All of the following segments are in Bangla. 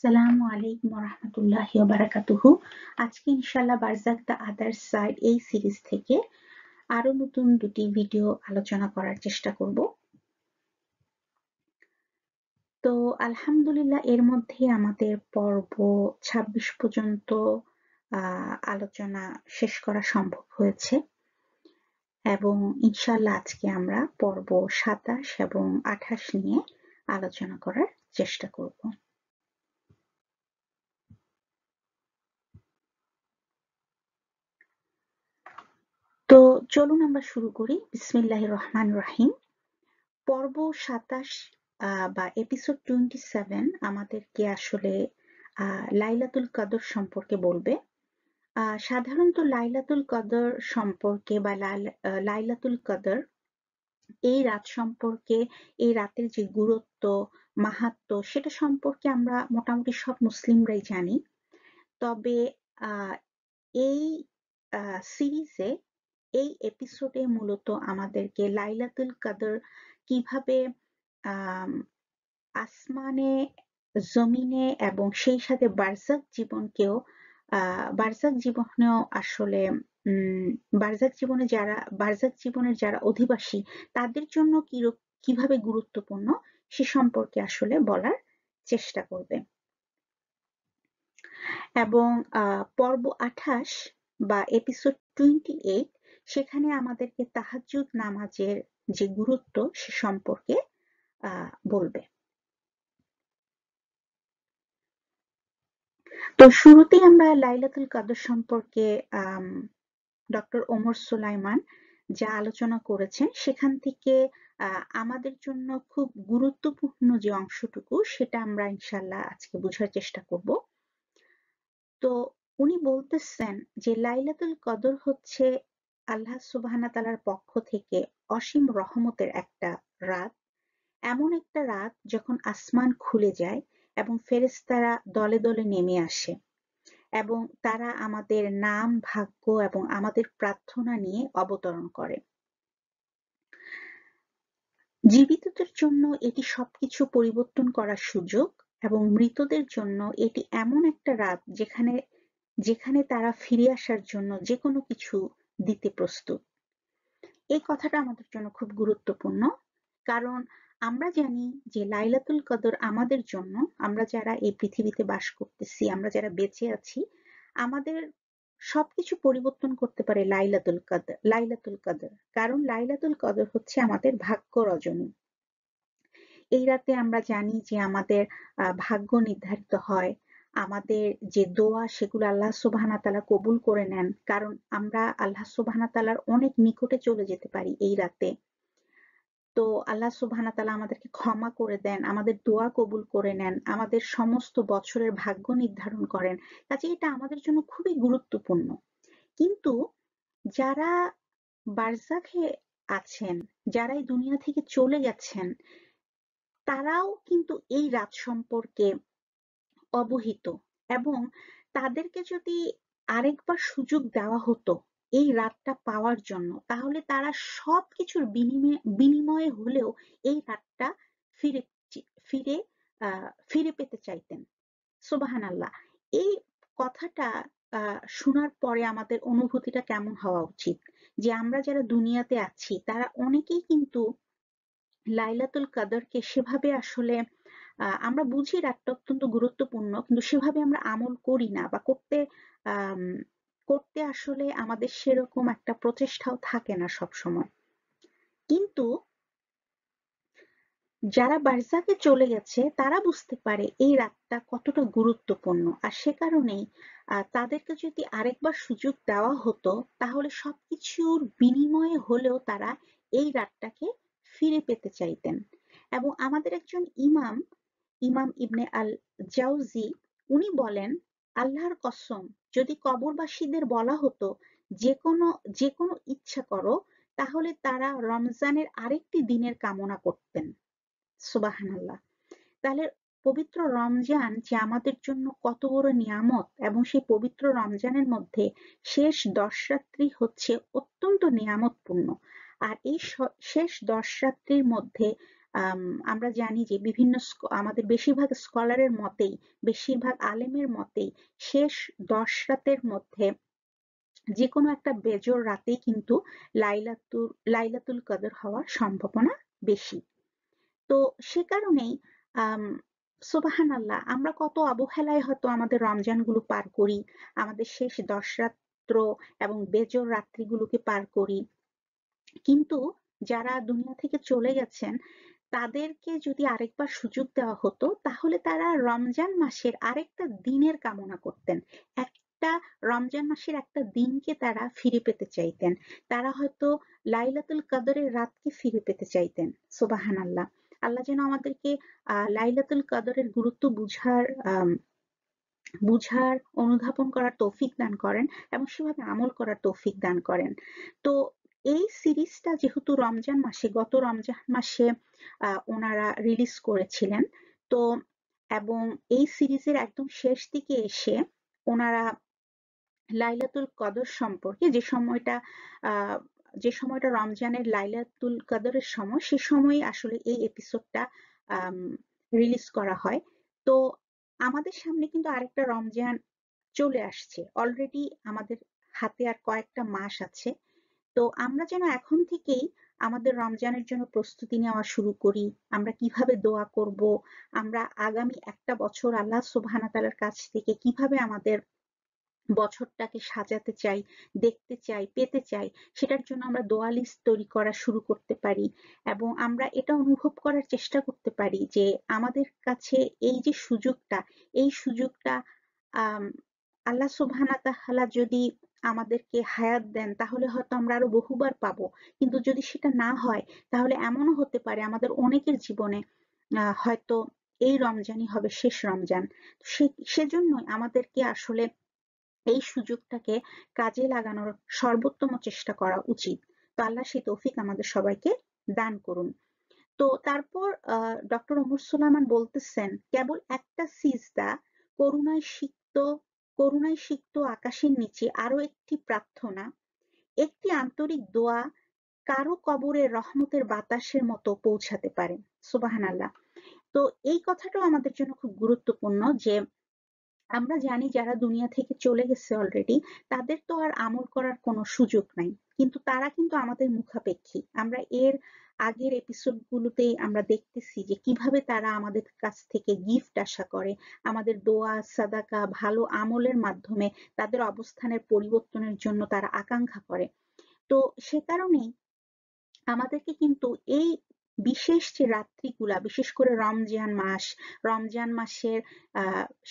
আসসালামু আলাইকুম ওয়া বারাকাতুহু। আজকে ইনশাআল্লাহ বারজাক দ্য আদার সাইড এই সিরিজ থেকে আরো নতুন দুটি ভিডিও আলোচনা করার চেষ্টা করব। তো আলহামদুলিল্লাহ এর মধ্যে আমাদের পর্ব ২৬ পর্যন্ত আলোচনা শেষ করা সম্ভব হয়েছে এবং ইনশাআল্লাহ আজকে আমরা পর্ব ২৭ এবং ২৮ নিয়ে আলোচনা করার চেষ্টা করব। তো চলুন আমরা শুরু করি। বিসমিল্লাহির রহমানির রহিম। পর্ব ২৭ বা এপিসোড 27 আমাদেরকে আসলে লাইলাতুল কদর সম্পর্কে বলবে। সাধারণত লাইলাতুল কদর সম্পর্কে বা লাইলাতুল কদর এই রাত সম্পর্কে, এই রাতের যে গুরুত্ব মাহাত্ম্য সেটা সম্পর্কে আমরা মোটামুটি সব মুসলিমরাই জানি। তবে এই সিরিজে এই এপিসোডে মূলত আমাদেরকে লাইলাতুল কদর কিভাবে আসমানে, জমিনে এবং সেই সাথে বারজাক জীবনেও আসলে বারজাক জীবনের যারা অধিবাসী তাদের জন্য কিভাবে গুরুত্বপূর্ণ সে সম্পর্কে আসলে বলার চেষ্টা করবে। এবং পর্ব ২৮ বা এপিসোড 28 সেখানে আমাদেরকে তাহাজ্জুদ নামাজের যে গুরুত্ব সে সম্পর্কে বলবে। তো শুরুতেই আমরা লাইলাতুল কদর সম্পর্কে ডক্টর ওমর সুলাইমান যা আলোচনা করেছেন সেখান থেকে আমাদের জন্য খুব গুরুত্বপূর্ণ যে অংশটুকু সেটা আমরা ইনশাআল্লাহ আজকে বোঝার চেষ্টা করব। তো উনি বলতেছেন যে লাইলাতুল কদর হচ্ছে আল্লাহ সুবহানাহু ওয়া তাআলার পক্ষ থেকে অসীম রহমতের একটা রাত। এমন একটা রাত যখন আসমান খুলে যায় এবং ফেরেশতারা দলে দলে নেমে আসে এবং তারা আমাদের নাম, ভাগ্য এবং আমাদের প্রার্থনা নিয়ে অবতরণ করে। জীবিতদের জন্য এটি সবকিছু পরিবর্তন করার সুযোগ এবং মৃতদের জন্য এটি এমন একটা রাত যেখানে তারা ফিরে আসার জন্য যে কোনো কিছু দিতে প্রস্তুত। এই কথাটা আমাদের জন্য খুব গুরুত্বপূর্ণ, কারণ আমরা জানি যে লাইলাতুল কদর আমাদের জন্য, আমরা যারা এই পৃথিবীতে বাস করতেছি, আমরা যারা বেঁচে আছি, আমাদের সবকিছু পরিবর্তন করতে পারে লাইলাতুল কদর। কারণ লাইলাতুল কদর হচ্ছে আমাদের ভাগ্য রজনী। এই রাতে আমরা জানি যে আমাদের ভাগ্য নির্ধারিত হয়, আমাদের যে দোয়া সেগুলো আল্লাহ সুবহানাহু ওয়া তাআলা কবুল করে নেন, কারণ আমরা আল্লাহ সুবহানাহু ওয়া তাআলার অনেক নিকটে চলে যেতে পারি এই রাতে। তো আল্লাহ সুবহানাহু ওয়া তাআলা আমাদেরকে ক্ষমা করে দেন, আমাদের দোয়া কবুল করে নেন, আমাদের সমস্ত বছরের ভাগ্য নির্ধারণ করেন। কাজে এটা আমাদের জন্য খুবই গুরুত্বপূর্ণ। কিন্তু যারা বারজাখে আছেন, যারা এই দুনিয়া থেকে চলে গেছেন, তারাও কিন্তু এই রাত সম্পর্কে অবহিত এবং তাদেরকে যদি আরেকবার সুযোগ দেওয়া হতো এই রাতটা পাওয়ার জন্য, তাহলে তারা সবকিছুর বিনিময়ে হলেও এই রাতটা ফিরে ফিরে ফিরে পেতে চাইতেন। সুবহানাল্লাহ। এই কথাটা শোনার পরে আমাদের অনুভূতিটা কেমন হওয়া উচিত, যে আমরা যারা দুনিয়াতে আছি তারা অনেকেই কিন্তু লাইলাতুল কদরকে সেভাবে আসলে আমরা বুঝি রাতটা অত্যন্ত গুরুত্বপূর্ণ, কিন্তু সেভাবে আমরা আমল করি না বা করতে আসলে আমাদের সেরকম একটা প্রচেষ্টাও থাকে না সব সময়। কিন্তু যারা বারজাখে চলে গেছে তারা বুঝতে পারে এই রাতটা কতটা গুরুত্বপূর্ণ, আর সে কারণেই তাদেরকে যদি আরেকবার সুযোগ দেওয়া হতো তাহলে সবকিছুর বিনিময়ে হলেও তারা এই রাতটাকে ফিরে পেতে চাইতেন। এবং আমাদের একজন ইমাম ইবনে আল জাউজি উনি বলেন, আল্লাহর কসম, যদি কবরবাসীদের বলা হতো যে কোনো ইচ্ছা করো, তাহলে তারা রমজানের আরেকটি দিনের কামনা করতেন। সুবহানাল্লাহ। তাহলে পবিত্র রমজান যে আমাদের জন্য কত বড় নিয়ামত, এবং সেই পবিত্র রমজানের মধ্যে শেষ 10 রাত্রি হচ্ছে অত্যন্ত নিয়ামতপূর্ণ। আর এই শেষ 10 রাত্রির মধ্যে আমরা জানি যে বিভিন্ন আমাদের বেশিরভাগ স্কলারের মতেই, বেশিরভাগ আলেমের মতেই শেষ 10 রাতের মধ্যে যে কোনো একটা বেজোড় রাতেই কিন্তু লাইলাতুল কদর হওয়ার সম্ভাবনা বেশি। তো সে কারণেই সুবহানাল্লাহ, আমরা কত অবহেলায় হয়তো আমাদের রমজানগুলো পার করি, আমাদের শেষ 10 রাত্র এবং বেজোড় রাত্রিগুলোকে পার করি। কিন্তু যারা দুনিয়া থেকে চলে গেছেন তাদেরকে যদি আরেকবার সুযোগ দেওয়া হতো তাহলে তারা রমজান মাসের আরেকটা দিনের কামনা করতেন, একটা রমজান মাসের একটা দিনকে তারা ফিরে পেতে চাইতেন, তারা হয়তো লাইলাতুল কদরের রাতকে ফিরে পেতে চাইতেন। সুবহানাল্লাহ, আল্লাহ যেন আমাদেরকে লাইলাতুল কদরের গুরুত্ব বুঝার অনুধাবন করার তৌফিক দান করেন এবং সেভাবে আমল করার তৌফিক দান করেন। তো এই সিরিজটা যেহেতু রমজান মাসে, গত রমজান মাসে ওনারা রিলিজ করেছিলেন, তো এবং এই সিরিজের একদম শেষ দিকে এসে ওনারা লাইলাতুল কদর সম্পর্কে, যে সময়টা রমজানের লাইলাতুল কদরের সময়, সে সময় আসলে এই এপিসোডটা রিলিজ করা হয়। তো আমাদের সামনে কিন্তু আরেকটা রমজান চলে আসছে, অলরেডি আমাদের হাতে আর কয়েকটা মাস আছে। তো আমরা যেন এখন থেকেই আমাদের রমজানের জন্য প্রস্তুতি নেওয়া শুরু করি। আমরা কিভাবে দোয়া করব, আমরা আগামী একটা বছর আল্লাহ সুবহানাহু ওয়া তাআলার কাছ থেকে কিভাবে আমাদের বছরটাকে সাজাতে চাই, দেখতে চাই, পেতে চাই, সেটার জন্য আমরা দোয়া লিস্ট তৈরি করা শুরু করতে পারি এবং আমরা এটা অনুভব করার চেষ্টা করতে পারি যে আমাদের কাছে এই যে সুযোগটা, এই সুযোগটা আম আল্লাহ সুবহানাহু ওয়া তাআলা যদি আমাদেরকে হায়াত দেন তাহলে হয়তো আমরা আরো বহুবার পাবো। কিন্তু যদি সেটা না হয় তাহলে এমনও হতে পারে আমাদের অনেকের জীবনে হয়তো এই রমজানই হবে শেষ রমজান। সেজন্যই আমাদেরকে আসলে এই সুযোগটাকে কাজে লাগানোর সর্বোত্তম চেষ্টা করা উচিত। তো আল্লাহ সেই তৌফিক আমাদের সবাইকে দান করুন। তো তারপর ডক্টর ওমর সুলাইমান বলতেছেন, কেবল একটা সিজদা, করুণায় সিক্ত করুণায় সিক্ত আকাশের নিচে আরো একটি প্রার্থনা, একটি আন্তরিক দোয়া কারো কবরে রহমতের বাতাসের মতো পৌঁছাতে পারে। সুবহানাল্লাহ। তো এই কথাটাও আমাদের জন্য খুব গুরুত্বপূর্ণ যে আমরা জানি যারা দুনিয়া থেকে চলে গেছে অলরেডি, তাদের তো আর আমল করার কোনো সুযোগ নাই, কিন্তু তারা কিন্তু আমাদের মুখাপেক্ষী। আমরা এর আগের এপিসোড গুলোতেই আমরা দেখতেছি যে কিভাবে তারা আমাদের কাছ থেকে গিফট আশা করে, আমাদের দোয়া সাদাকা ভালো আমলের মাধ্যমে তাদের অবস্থানের পরিবর্তনের জন্য তারা আকাঙ্ক্ষা করে। তো সে কারণেই আমাদেরকে কিন্তু এই বিশেষ যে রাত্রিগুলা, বিশেষ করে রমজান মাসের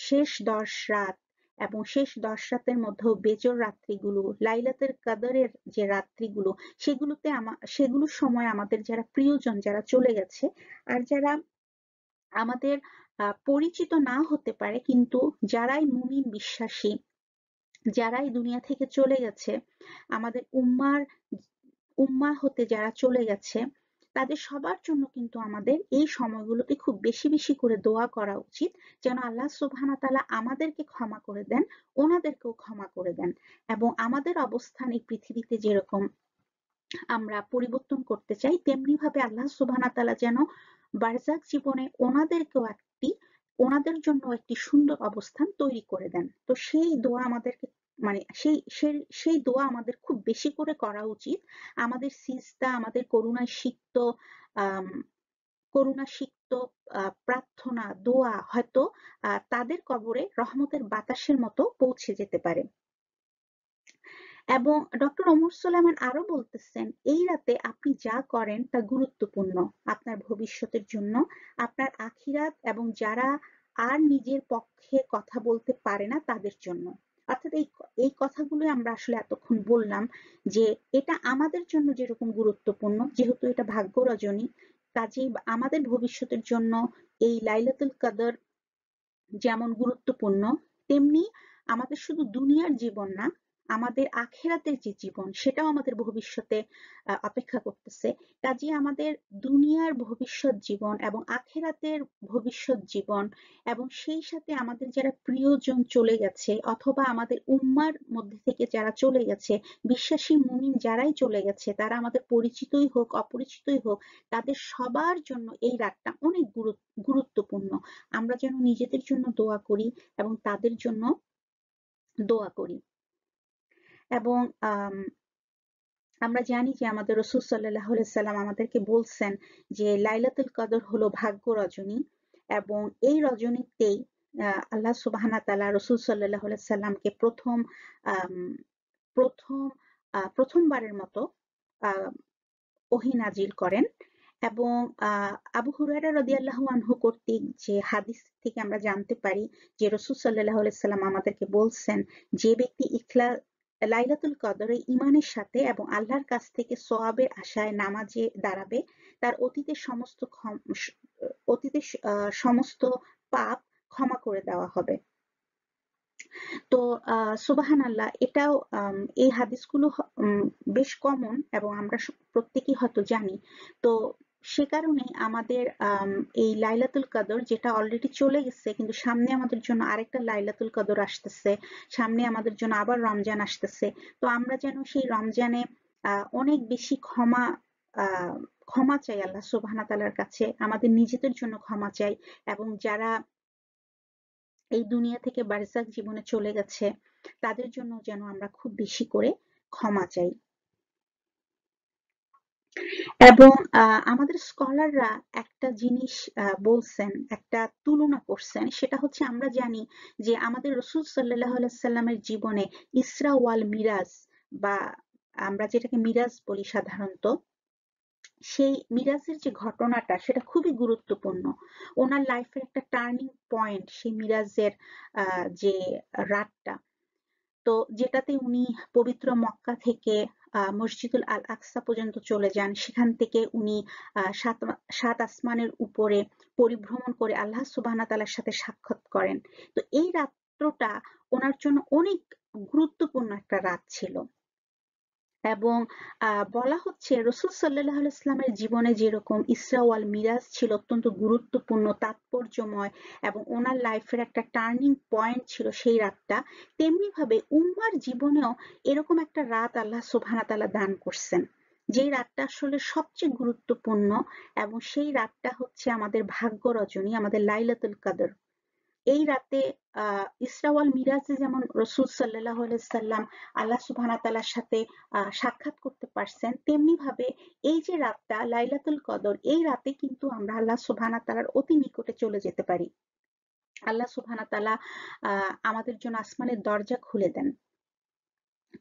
শেষ 10 রাত এবং শেষ 10 রাতের মধ্যেও বেজোড় রাত্রিগুলো, লাইলাতুল কদরের যে রাত্রিগুলো, সেগুলোর সময় আমাদের যারা প্রিয়জন যারা চলে গেছে আর যারা আমাদের পরিচিত না হতে পারে, কিন্তু যারাই মুমিন বিশ্বাসী, যারাই দুনিয়া থেকে চলে গেছে, আমাদের উম্মাহ হতে যারা চলে গেছে, তাদের সবার জন্য কিন্তু আমাদের এই সময়গুলোতে খুব বেশি বেশি করে দোয়া করা উচিত, যেন আল্লাহ সুবহানাহু ওয়া তাআলা আমাদেরকে ক্ষমা করে দেন, ওনাদেরকেও ক্ষমা করে দেন এবং আমাদের অবস্থান এই পৃথিবীতে যেরকম আমরা পরিবর্তন করতে চাই, তেমনি ভাবে আল্লাহ সুবহানাহু ওয়া তাআলা যেন বারজাখ জীবনে ওনাদের জন্য একটি সুন্দর অবস্থান তৈরি করে দেন। তো সেই দোয়া আমাদেরকে, মানে সেই দোয়া আমাদের খুব বেশি করে করা উচিত। আমাদের সিজদা, আমাদের আম করুণা সিক্ত প্রার্থনা, দোয়া হয়তো তাদের কবরে রহমতের বাতাসের মতো পৌঁছে যেতে পারে। এবং ডক্টর ওমর সুলাইমান আরো বলতেছেন, এই রাতে আপনি যা করেন তা গুরুত্বপূর্ণ আপনার ভবিষ্যতের জন্য, আপনার আখিরাত এবং যারা আর নিজের পক্ষে কথা বলতে পারে না তাদের জন্য। অর্থাৎ এই কথাগুলো আমরা আসলে এতক্ষণ বললাম যে এটা আমাদের জন্য যেরকম গুরুত্বপূর্ণ, যেহেতু এটা ভাগ্য রজনী, কাজেই আমাদের ভবিষ্যতের জন্য এই লাইলাতুল কদর যেমন গুরুত্বপূর্ণ, তেমনি আমাদের শুধু দুনিয়ার জীবন না, আমাদের আখিরাতের যে জীবন সেটাও আমাদের ভবিষ্যতে অপেক্ষা করতেছে। কাজেই আমাদের দুনিয়ার ভবিষ্যৎ জীবন এবং আখিরাতের ভবিষ্যৎ জীবন এবং সেই সাথে আমাদের যারা প্রিয়জন চলে গেছে অথবা আমাদের উম্মার মধ্যে থেকে যারা চলে গেছে, বিশ্বাসী মুমিন যারাই চলে গেছে, তারা আমাদের পরিচিতই হোক অপরিচিতই হোক, তাদের সবার জন্য এই রাতটা অনেক গুরুত্বপূর্ণ। আমরা যেন নিজেদের জন্য দোয়া করি এবং তাদের জন্য দোয়া করি। এবং আমরা জানি যে আমাদের রাসূল সাল্লাল্লাহু আলাইহি সাল্লাম আমাদেরকে বলছেন যে লাইলাতুল কদর হলো ভাগ্য রজনী, এবং এই রজনীতেই আল্লাহ সুবহানাহু ওয়া তাআলা রাসূল সাল্লাল্লাহু আলাইহি সাল্লামকে প্রথমবারের মতো ওহী নাজিল করেন। এবং আবু হুরায়রা রাদিয়াল্লাহু আনহু কর্তৃক যে হাদিস থেকে আমরা জানতে পারি যে রাসূল সাল্লাল্লাহু আলাইহি সাল্লাম আমাদেরকে বলছেন, যে ব্যক্তি লাইলাতুল কদরে ঈমানের সাথে এবং আল্লাহর কাছ থেকে সওয়াবের আশায় নামাজে দাঁড়াবে, তার অতীতের সমস্ত পাপ ক্ষমা করে দেওয়া হবে। তো সুবহানাল্লাহ, এটাও এই হাদিসগুলো বেশ কমন এবং আমরা প্রত্যেকেই হয়তো জানি। তো সে কারণে আমাদের এই লাইলাতুল কদর, যেটা অলরেডি চলে গেছে, কিন্তু সামনে আমাদের জন্য আরেকটা লাইলাতুল কদর আসতেছে, সামনে আমাদের জন্য আবার রমজান আসতেছে। তো আমরা যেন সেই রমজানে অনেক বেশি ক্ষমা চাই আল্লাহ সুবহানাহু ওয়া তাআলার কাছে, আমাদের নিজেদের জন্য ক্ষমা চাই, এবং যারা এই দুনিয়া থেকে বারজাখ জীবনে চলে গেছে তাদের জন্য যেন আমরা খুব বেশি করে ক্ষমা চাই। এবং আমাদের স্কলাররা একটা জিনিস বলছেন, একটা তুলনা করছেন, সেটা হচ্ছে আমরা জানি যে আমাদের রাসূল সাল্লাল্লাহু আলাইহি সাল্লামের জীবনে ইসরা ওয়াল মিরাজ, বা আমরা যেটাকে মিরাজ বলি সাধারণত, সেই মিরাজের যে ঘটনাটা সেটা খুবই গুরুত্বপূর্ণ। ওনার লাইফের একটা টার্নিং পয়েন্ট সেই মিরাজের যে রাতটা, তো যেটাতে উনি পবিত্র মক্কা থেকে মসজিদুল আল আকসা পর্যন্ত চলে যান। সেখান থেকে উনি সাত আসমানের উপরে পরিভ্রমণ করে আল্লাহ সুবহানাহু ওয়া তাআলার সাথে সাক্ষাৎ করেন। তো এই রাত্রটা ওনার জন্য অনেক গুরুত্বপূর্ণ একটা রাত ছিল। এবং বলা হচ্ছে রাসূল সাল্লাল্লাহু আলাইহি ওয়াসাল্লামের জীবনে যেরকম ইসরা ওয়াল মিরাজ ছিল অত্যন্ত গুরুত্বপূর্ণ, তাৎপর্যময়, এবং ওনার লাইফের একটা টার্নিং পয়েন্ট ছিল সেই রাতটা, তেমনি ভাবে উম্মার জীবনেও এরকম একটা রাত আল্লাহ সুবহানাহু ওয়া তাআলা দান করছেন, যেই রাতটা আসলে সবচেয়ে গুরুত্বপূর্ণ। এবং সেই রাতটা হচ্ছে আমাদের ভাগ্য রজনী, আমাদের লাইলাতুল কদর। এই রাতে ইসরা ওয়াল মিরাজে যেমন রাসূল সাল্লাল্লাহু আলাইহি সাল্লাম আল্লাহ সুবহানাহু ওয়া তাআলার সাথে সাক্ষাৎ করতে পারছেন, তেমনি ভাবে এই যে রাতটা লাইলাতুল কদর, এই রাতে কিন্তু আমরা আল্লাহ সুবহানাহু ওয়া তাআলার অতি নিকটে চলে যেতে পারি। আল্লাহ সুবহানাহু ওয়া তাআলা আমাদের জন্য আসমানের দরজা খুলে দেন।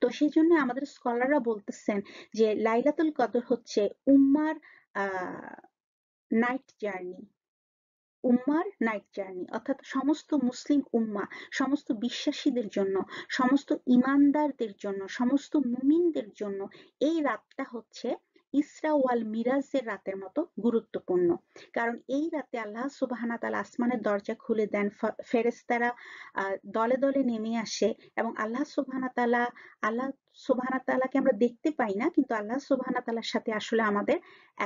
তো সেই জন্য আমাদের স্কলাররা বলতেছেন যে লাইলাতুল কদর হচ্ছে উম্মার নাইট জার্নি, উম্মার নাইট জার্নি, অর্থাৎ সমস্ত মুসলিম উম্মাহ, সমস্ত বিশ্বাসীদের জন্য, সমস্ত ঈমানদারদের জন্য, সমস্ত মুমিনদের জন্য এই রাতটা হচ্ছে ইসরা ওয়াল মিরাজের রাতের মতো গুরুত্বপূর্ণ। কারণ এই রাতে আল্লাহ সুবহানাহু ওয়া তাআলা আসমানের দরজা খুলে দেন, ফেরেশতারা দলে দলে নেমে আসে, এবং আল্লাহ সুবহানাহু ওয়া তাআলাকে আমরা দেখতে পাই না, কিন্তু আল্লাহ সুবহানাহু ওয়া তাআলার সাথে আসলে আমাদের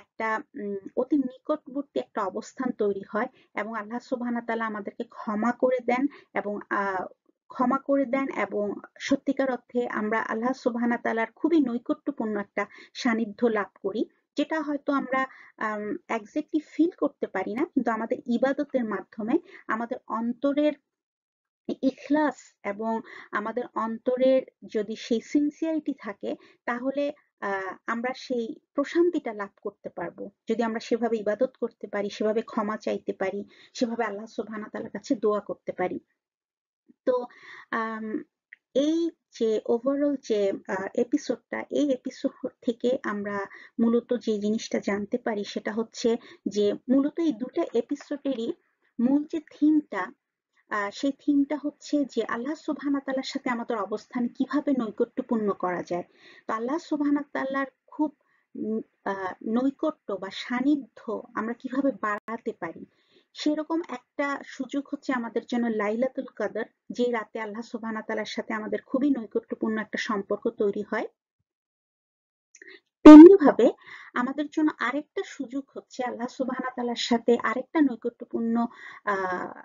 একটা অতি নিকটবর্তী একটা অবস্থান তৈরি হয়, এবং আল্লাহ সুবহানাহু ওয়া তাআলা আমাদেরকে ক্ষমা করে দেন এবং সত্যিকার অর্থে আমরা আল্লাহ সুবহানাহু ওয়া তাআলার খুবই নৈকট্যপূর্ণ একটা সান্নিধ্য লাভ করি, যেটা হয়তো আমরা এক্স্যাক্টলি ফিল করতে পারি না, কিন্তু আমাদের ইবাদতের মাধ্যমে আমাদের অন্তরের ইখলাস এবং আমাদের অন্তরের যদি সেই সিনসিয়ারিটি থাকে, তাহলে আমরা সেই প্রশান্তিটা লাভ করতে পারবো, যদি আমরা সেভাবে ইবাদত করতে পারি, সেভাবে ক্ষমা চাইতে পারি, সেভাবে আল্লাহ সুবহানাহু ওয়া তাআলার কাছে দোয়া করতে পারি। তো এই যে ওভারঅল যে এপিসোডটা, এই এপিসোড থেকে আমরা মূলত যে জিনিসটা জানতে পারি সেটা হচ্ছে যে মূলত এই দুটো এপিসোডেরই মূল যে থিমটা, সেই থিমটা হচ্ছে যে আল্লাহ সুবহানাহু ওয়া তাআলার সাথে আমাদের অবস্থান কিভাবে নৈকট্যপূর্ণ করা যায়। তো আল্লাহ সুবহানাহু ওয়া তাআলার খুব নৈকট্য বা সান্নিধ্য আমরা কিভাবে বাড়াতে পারি, সেরকম একটা সুযোগ হচ্ছে আমাদের জন্য লাইলাতুল কদর, যে রাতে আল্লাহ সুবহানাহু ওয়া তাআলার সাথে আমাদের খুবই নৈকট্যপূর্ণ একটা সম্পর্ক তৈরি হয়। তেমনি ভাবে আমাদের জন্য আরেকটা সুযোগ হচ্ছে আল্লাহ সুবহানাহু ওয়া তাআলার সাথে আরেকটা নৈকট্যপূর্ণ আহ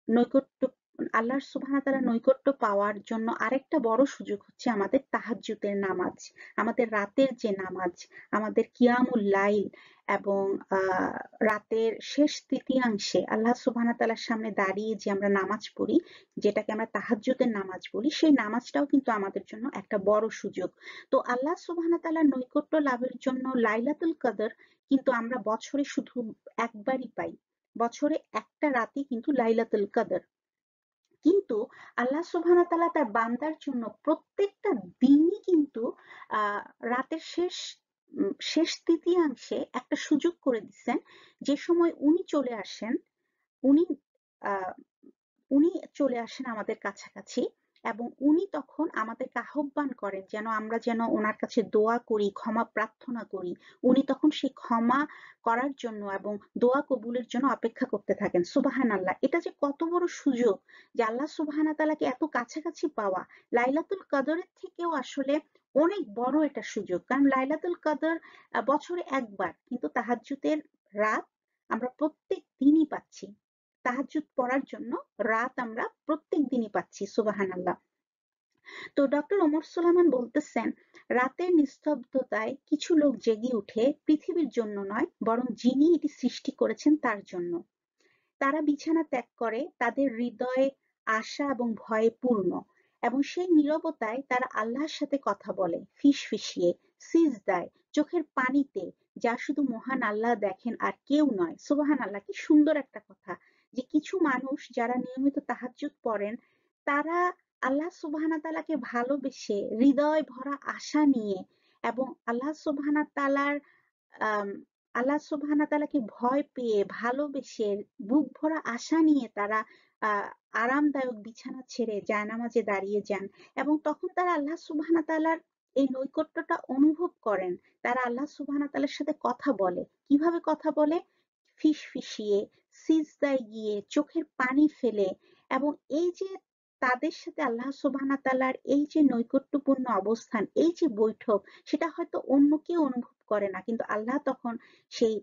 নৈকট্য আল্লাহ সুবহানাহু ওয়া তাআলার নৈকট্য পাওয়ার জন্য আরেকটা বড় সুযোগ হচ্ছে আমাদের তাহাজ্জুদের নামাজ, আমাদের রাতের যে নামাজ, আমাদের কিয়ামুল লাইল, এবং রাতের শেষ তৃতীয়াংশে আল্লাহ সুবহানাহু ওয়া তাআলার সামনে দাঁড়িয়ে যে আমরা নামাজ পড়ি, যেটাকে আমরা তাহাজ্জুদের নামাজ বলি, সেই নামাজটাও কিন্তু আমাদের জন্য একটা বড় সুযোগ। তো আল্লাহ সুবহানাহু ওয়া তাআলার নৈকট্য লাভের জন্য লাইলাতুল কদর কিন্তু আমরা বছরে শুধু একবারই পাই, বছরে একটা রাতই কিন্তু লাইলাতুল কদর। কিন্তু আল্লাহ সুবহানাহু ওয়া তাআলা তার বান্দার জন্য প্রত্যেকটা দিনই কিন্তু রাতের শেষ তৃতীয়াংশে একটা সুযোগ করে দিচ্ছেন, যে সময় উনি চলে আসেন, উনি আহ উনি চলে আসেন আমাদের কাছাকাছি, এবং উনি তখন আমাদেরকে আহ্বান করেন যেন ওনার কাছে দোয়া করি, ক্ষমা প্রার্থনা করি। উনি তখন সেই ক্ষমা করার জন্য এবং দোয়া কবুলের জন্য অপেক্ষা করতে থাকেন। সুবহানাল্লাহ, এটা যে কত বড় সুযোগ যে আল্লাহ সুবহানাহু ওয়া তাআলাকে এত কাছাকাছি পাওয়া। লাইলাতুল কদরের থেকেও আসলে অনেক বড় এটা সুযোগ, কারণ লাইলাতুল কদর বছরে একবার, কিন্তু তাহাজ্জুদের রাত আমরা প্রত্যেক দিনই পাচ্ছি। তাহাজ্জুদ পড়ার জন্য রাত আমরা প্রত্যেক দিনই পাচ্ছি। সুবহানাল্লাহ। তো ডক্টর ওমর সুলাইমান বলতেছেন, রাতের নিস্তব্ধতায় কিছু লোক জেগে উঠে পৃথিবীর জন্য নয়, বরং যিনি এটি সৃষ্টি করেছেন তার জন্য। তারা বিছানা ত্যাগ করে, তাদের হৃদয়ে আশা এবং ভয়ে পূর্ণ, এবং সেই নীরবতায় তারা আল্লাহর সাথে কথা বলে, ফিসফিসিয়ে, সিজদায়, চোখের পানিতে, যা শুধু মহান আল্লাহ দেখেন আর কেউ নয়। সুবহানাল্লাহ, কি সুন্দর একটা কথা যে কিছু মানুষ যারা নিয়মিত তাহাজ্জুদ পড়েন, তারা আল্লাহ সুবহানাহু ওয়া তাআলাকে ভালোবেসে হৃদয় ভরা আশা নিয়ে, এবং আল্লাহ সুবহানাহু ওয়া তাআলার আম আল্লাহ সুবহানাহু ওয়া তাআলাকে ভয় পেয়ে ভালোবেসে বুক ভরা আশা নিয়ে তারা আহ আরামদায়ক বিছানা ছেড়ে জায়নামাজে দাঁড়িয়ে যান, এবং তখন তারা আল্লাহ সুবহানাহু ওয়া তাআলার এই নৈকট্যটা অনুভব করেন। তারা আল্লাহ সুবহানাহু ওয়া তাআলার সাথে কথা বলে। কিভাবে কথা বলে? ফিসফিসিয়ে, সিজদায় গিয়ে, চোখের পানি ফেলে। এবং এই যে তাদের সাথে আল্লাহ সুবহানাহু ওয়া তাআলার এই যে নৈকট্যপূর্ণ অবস্থান, এই যে বৈঠক, সেটা হয়তো অন্য কেউ অনুভব করে না, কিন্তু আল্লাহ তখন সেই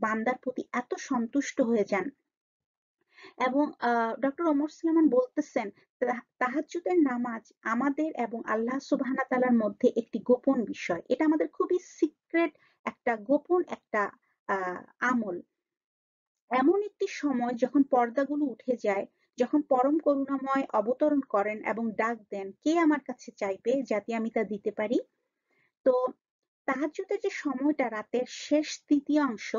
বান্দার প্রতি এত সন্তুষ্ট হয়ে যান। এবং ডক্টর ওমর সুলাইমান বলতেছেন, তাহাজ্জুদের নামাজ আমাদের এবং আল্লাহ সুবহানাহু ওয়া তাআলার মধ্যে একটি গোপন বিষয়। এটা আমাদের খুবই সিক্রেট, একটা গোপন একটা আমল। এমন একটি সময় যখন পর্দাগুলো উঠে যায়, যখন পরম করুণাময় অবতরণ করেন এবং ডাক দেন, কে আমার কাছে চাইবে যাতে আমি তা দিতে পারি। তো তাহাজ্জুদের যে সময়টা, রাতের শেষ তৃতীয়াংশ,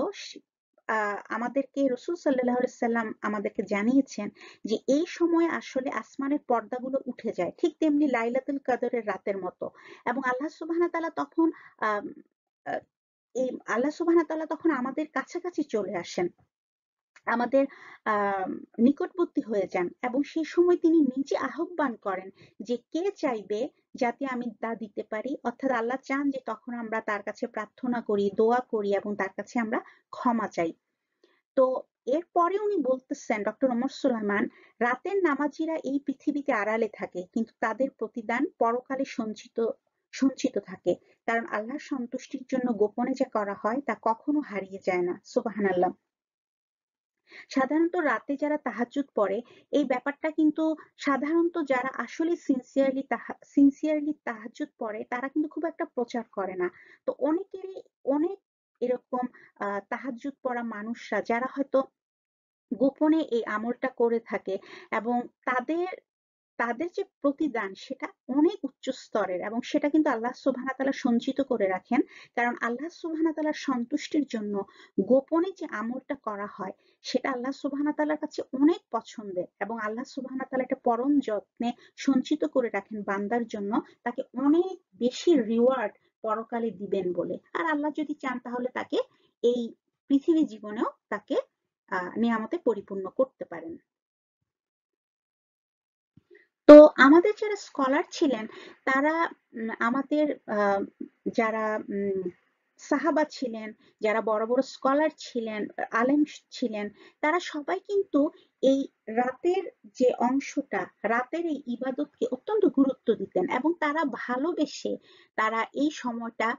আমাদেরকে রাসূল সাল্লাল্লাহু আলাইহি সাল্লাম আমাদেরকে জানিয়েছেন যে এই সময় আসলে আসমানের পর্দাগুলো উঠে যায়, ঠিক তেমনি লাইলাতুল কদরের রাতের মতো। এবং আল্লাহ সুবহানাহু ওয়া তাআলা তখন আম আ এই আল্লাহ সুবহানাহু ওয়া তাআলা তখন আমাদের কাছাকাছি চলে আসেন, আমাদের নিকটবর্তী হয়ে যান, এবং সেই সময় তিনি নিজে আহ্বান করেন যে কে চাইবে যাতে আমি তা দিতে পারি। অর্থাৎ আল্লাহ চান যে তখন আমরা তার কাছে প্রার্থনা করি, দোয়া করি, এবং তার কাছে আমরা ক্ষমা চাই। তো এরপরে উনি বলতেছেন, ডক্টর ওমর সুলাইমান, রাতের নামাজিরা এই পৃথিবীতে আড়ালে থাকে, কিন্তু তাদের প্রতিদান পরকালে সঞ্চিত থাকে, কারণ আল্লাহর সন্তুষ্টির জন্য গোপনে যা করা হয় তা কখনো হারিয়ে যায় না। সুবহানাল্লাহ। সাধারণত রাতে যারা তাহাজ্জুদ পড়ে, এই ব্যাপারটা কিন্তু সাধারণত যারা আসলে সিনসিয়ারলি তাহাজ্জুদ পড়ে, তারা কিন্তু খুব একটা প্রচার করে না। তো অনেক এরকম তাহাজ্জুদ পড়া মানুষরা যারা হয়তো গোপনে এই আমলটা করে থাকে, এবং তাদের তাদের যে প্রতিদান সেটা অনেক উচ্চ স্তরের, এবং সেটা কিন্তু আল্লাহ সুবহানাহু ওয়া তাআলা সঞ্চিত করে রাখেন। কারণ আল্লাহ সুবহানাহু ওয়া তাআলার সন্তুষ্টির জন্য গোপনে যে আমলটা করা হয়, সেটা আল্লাহ সুবহানাহু ওয়া তাআলার কাছে অনেক পছন্দের, এবং আল্লাহ সুবহানাহু ওয়া তাআলা এটা পরম যত্নে সঞ্চিত করে রাখেন বান্দার জন্য, তাকে অনেক বেশি রিওয়ার্ড পরকালে দিবেন বলে। আর আল্লাহ যদি চান তাহলে তাকে এই পৃথিবী জীবনেও তাকে নিয়ামতে পরিপূর্ণ করতে পারেন। তো আমাদের যারা স্কলার ছিলেন, তারা আমাদের যারা সাহাবা ছিলেন, যারা বড় বড় স্কলার ছিলেন, আলেম ছিলেন, তারা সবাই কিন্তু এই রাতের যে অংশটা, রাতের এই ইবাদতকে অত্যন্ত গুরুত্ব দিতেন এবং তারা ভালোবেসে তারা এই সময়টা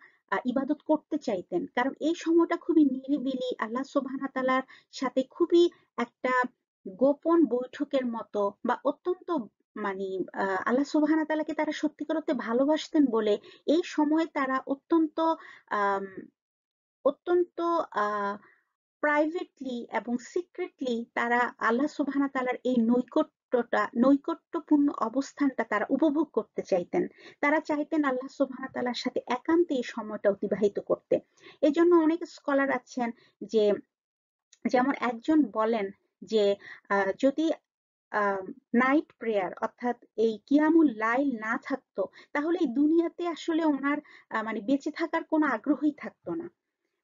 ইবাদত করতে চাইতেন। কারণ এই সময়টা খুবই নিরিবিলি, আল্লাহ সুবহানাহু ওয়া তাআলার সাথে খুবই একটা গোপন বৈঠকের মতো, বা অত্যন্ত মানে আল্লাহ সুবহানাহু ওয়া তাআলাকে তারা সত্যিকার অর্থে ভালোবাসতেন বলে এই সময় তারা অত্যন্ত আম, অত্যন্ত প্রাইভেটলি এবং সিক্রেটলি তারা আল্লাহ সুবহানাহু ওয়া তাআলার এই নৈকট্যপূর্ণ অবস্থানটা তারা উপভোগ করতে চাইতেন। তারা চাইতেন আল্লাহ সুবহানাহু ওয়া তাআলার সাথে একান্তে এই সময়টা অতিবাহিত করতে। এই জন্য অনেক স্কলার আছেন যে, যেমন একজন বলেন যে যদি নাইট প্রেয়ার অর্থাৎ এই কিয়ামুল লাইল না থাকতো, তাহলে এই দুনিয়াতে আসলে ওনার মানে বেঁচে থাকার কোনো আগ্রহই থাকতো না।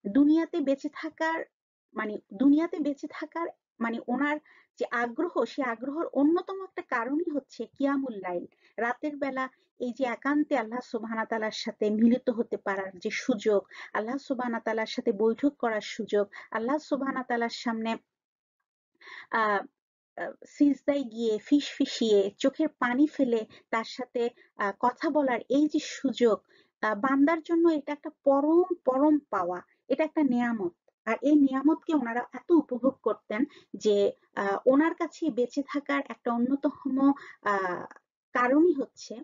দুনিয়াতে বেঁচে থাকার মানে দুনিয়াতে বেঁচে থাকার মানে ওনার যে আগ্রহ, সে আগ্রহের অন্যতম একটা কারণই হচ্ছে কিয়ামুল লাইল, রাতের বেলা এই যে একান্তে আল্লাহ সুবহানাহু ওয়া তাআলার সাথে মিলিত হতে পারার যে সুযোগ, আল্লাহ সুবহানাহু ওয়া তাআলার সাথে বৈঠক করার সুযোগ, আল্লাহ সুবহানাহু ওয়া তাআলার সামনে আহ সিজদায় গিয়ে ফিসফিসিয়ে চোখের পানি ফেলে তার সাথে কথা বলার এই যে সুযোগ, বান্দার জন্য এটা একটা পরম পরম পাওয়া, এটা একটা নিয়ামত। আর এই নিয়ামতকে ওনারা এত উপভোগ করতেন যে ওনার কাছে বেঁচে থাকার একটা অন্যতম আহ কারণই হচ্ছে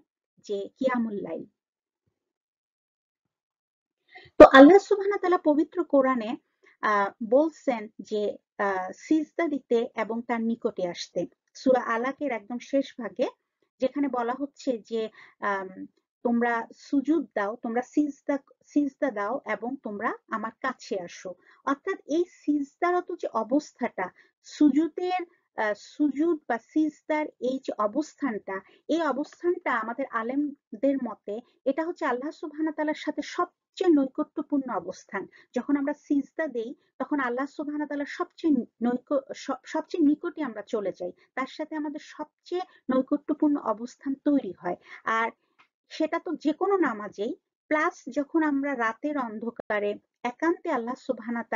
যে কিয়ামুল লাইল। তো আল্লাহ সুবহানাহু ওয়া তাআলা পবিত্র কোরআনে বলছেন যে সিজদা দিতে এবং তার নিকটে আসতে। সূরা আলাকের একদম শেষ ভাগে যেখানে বলা হচ্ছে যে আম, তোমরা সুজুদ দাও, তোমরা সিজদা দাও এবং তোমরা আমার কাছে আসো। অর্থাৎ এই সিজদারত যে অবস্থাটা, সুজুদের সুজুদ বা সিজদার এই যে অবস্থানটা, এই অবস্থানটা আমাদের আলেমদের মতে এটা হচ্ছে আল্লাহ সুবহানাহু ওয়া তাআলার সাথে সবচেয়ে নৈকট্যপূর্ণ অবস্থান। যখন আমরা সিজদা দেই তখন আল্লাহ সুবহানাহু ওয়া তাআলার সবচেয়ে নিকটে আমরা চলে যাই, তার সাথে আমাদের সবচেয়ে নৈকট্যপূর্ণ অবস্থান তৈরি হয়। আর সেটা তো যে কোনো নামাজেই, প্লাস যখন আমরা রাতের অন্ধকারে একান্তে আল্লাহ সুবহানাহু ওয়া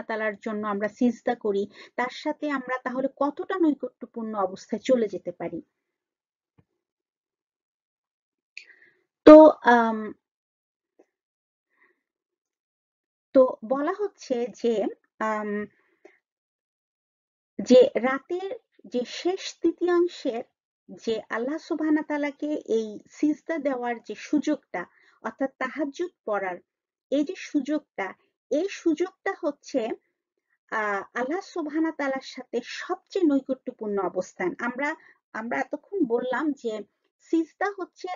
তাআলার জন্য আমরা সিজদা করি, তার সাথে আমরা তাহলে কতটা নৈকট্যপূর্ণ অবস্থায় চলে যেতে পারি। তো আম, তো বলা হচ্ছে যে আম, যে রাতের যে শেষ তৃতীয়াংশের যে আল্লাহ সুবহানাহু ওয়া তাআলাকে এই সিজদা দেওয়ার যে সুযোগটা, অর্থাৎ তাহাজ্জুদ পড়ার এই যে সুযোগটা, এই সুযোগটা হচ্ছে আল্লাহ সুবহানাহু ওয়া তাআলার সাথে সবচেয়ে নৈকট্যপূর্ণ অবস্থান। আমরা আমরা এতক্ষণ বললাম যে সিজদা হচ্ছে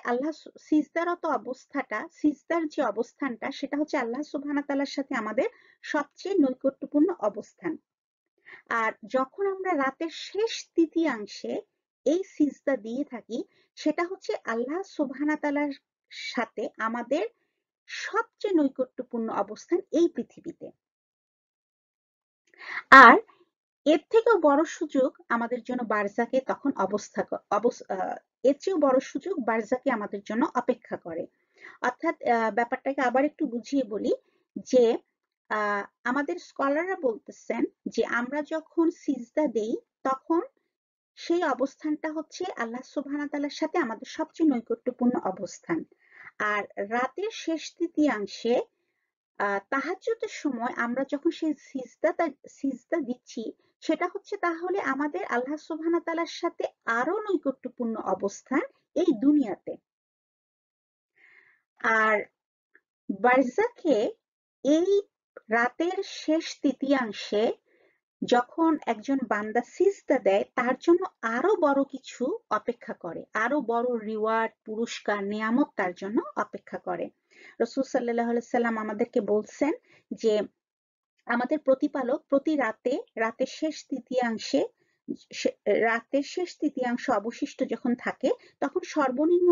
সিজদারত অবস্থাটা, সিজদার যে অবস্থানটা সেটা হচ্ছে আল্লাহ সুবহানাহু ওয়া তাআলার সাথে আমাদের সবচেয়ে নৈকট্যপূর্ণ অবস্থান। আর যখন আমরা রাতের শেষ তৃতীয়াংশে এই সিজদা দিয়ে থাকি, সেটা হচ্ছে আল্লাহ সুবহানাহু ওয়া তাআলার সাথে আমাদের সবচেয়ে নৈকট্যপূর্ণ অবস্থান এই পৃথিবীতে। আর এর থেকেও বড় সুযোগ আমাদের জন্য বারজাকে তখন এর চেয়েও বড় সুযোগ বারজাকে আমাদের জন্য অপেক্ষা করে। অর্থাৎ ব্যাপারটাকে আবার একটু বুঝিয়ে বলি যে আমাদের স্কলাররা বলতেছেন যে আমরা যখন সিজদা দেই তখন সেই অবস্থানটা হচ্ছে আল্লাহ সুবহানাহু ওয়া তাআলার সাথে আমাদের সবচেয়ে নৈকট্যপূর্ণ অবস্থান। আর রাতের শেষ তৃতীয়াংশে তাহাজ্জুদের সময় আমরা যখন সেই সিজদা দিচ্ছি, সেটা হচ্ছে তাহলে আমাদের আল্লাহ সুবহানাহু ওয়া তাআলার সাথে আরো নৈকট্যপূর্ণ অবস্থান এই দুনিয়াতে। আর বারজাখে এই রাতের শেষ তৃতীয়াংশে যখন একজন বান্দা সিজদা দেয় তার জন্য আরো বড় কিছু অপেক্ষা করে, আরো বড় রিওয়ার্ড, পুরস্কার, নিয়ামত তার জন্য অপেক্ষা করে। রাসূল সাল্লাল্লাহু আলাইহি সাল্লাম আমাদেরকে বলছেন যে আমাদের প্রতিপালক প্রতি রাতের শেষ তৃতীয়াংশ অবশিষ্ট যখন থাকে তখন সর্বনিম্ন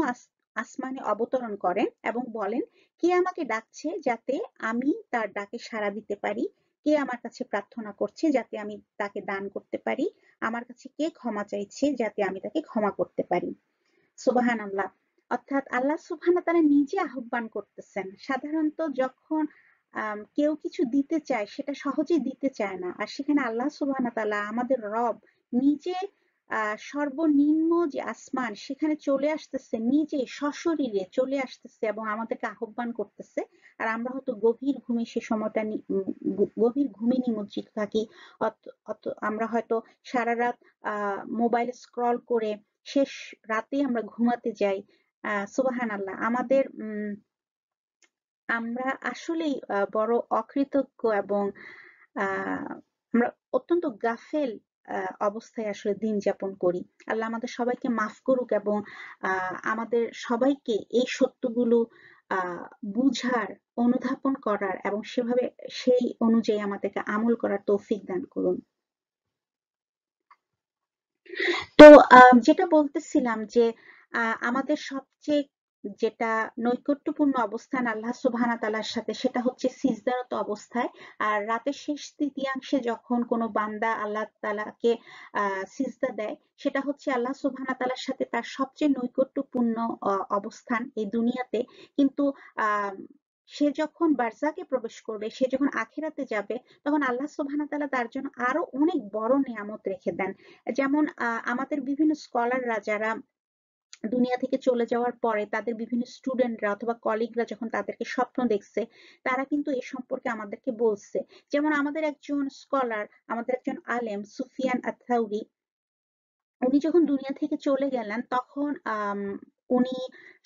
আসমানে অবতরণ করেন এবং বলেন, কে আমাকে ডাকছে যাতে আমি তার ডাকে সাড়া দিতে পারি, কে আমার কাছে প্রার্থনা করছে যাতে আমি তাকে দান করতে পারি, আমার কাছে কে ক্ষমা চাইছে যাতে আমি তাকে ক্ষমা করতে পারি। সুবহানাল্লাহ। অর্থাৎ আল্লাহ সুবহানাহু ওয়া তাআলা নিজে আহ্বান করতেছেন। সাধারণত যখন কেউ কিছু দিতে চায় সেটা সহজেই দিতে চায় না, আর সেখানে আল্লাহ সুবহানাহু ওয়া তাআলা আমাদের রব নিজে সর্বনিম্ন যে আসমান সেখানে চলে আসতেছে, নিজে সশরীরে চলে আসতেছে এবং আমাদেরকে আহ্বান করতেছে। আর আমরা হয়তো গভীর ঘুমে সে সময়টা গভীর ঘুমে নিমজ্জিত থাকি। আমরা হয়তো সারা রাত মোবাইল স্ক্রল করে শেষ রাতে আমরা ঘুমাতে যাই। সুবহানাল্লাহ, আমাদের আমরা আসলেই বড় অকৃতজ্ঞ এবং আমরা অত্যন্ত গাফেল অবস্থায় আসলে দিন যাপন করি। আল্লাহ আমাদের সবাইকে মাফ করুক এবং আমাদের সবাইকে এই সত্যগুলো বুঝার, অনুধাবন করার এবং সেভাবে সেই অনুযায়ী আমাদেরকে আমল করার তৌফিক দান করুন। তো যেটা বলতেছিলাম যে আমাদের সবচেয়ে যেটা নৈকট্যপূর্ণ অবস্থান আল্লাহ সুবহানাহু ওয়া তাআলার সাথে সেটা হচ্ছে সিজদারত অবস্থায়। আর রাতের শেষ তৃতীয়াংশে যখন কোনো বান্দা আল্লাহ তাআলাকে সিজদা দেয়, সেটা হচ্ছে আল্লাহ সুবহানাহু ওয়া তাআলার সাথে তার সবচেয়ে নৈকট্যপূর্ণ অবস্থান এই দুনিয়াতে। কিন্তু আহ সে যখন বারজাকে প্রবেশ করবে, সে যখন আখিরাতে যাবে, তখন আল্লাহ সুবহানাহু ওয়া তাআলা তার জন্য আরো অনেক বড় নিয়ামত রেখে দেন। যেমন আমাদের বিভিন্ন স্কলাররা যারা দুনিয়া থেকে চলে যাওয়ার পরে তাদের বিভিন্ন স্টুডেন্টরা অথবা কলিগরা যখন তাদেরকে স্বপ্ন দেখছে, তারা কিন্তু এ সম্পর্কে আমাদেরকে বলছে। যেমন আমাদের একজন স্কলার, আমাদের একজন আলেম সুফিয়ান আত-থাউরি, উনি যখন দুনিয়া থেকে চলে গেলেন তখন উনি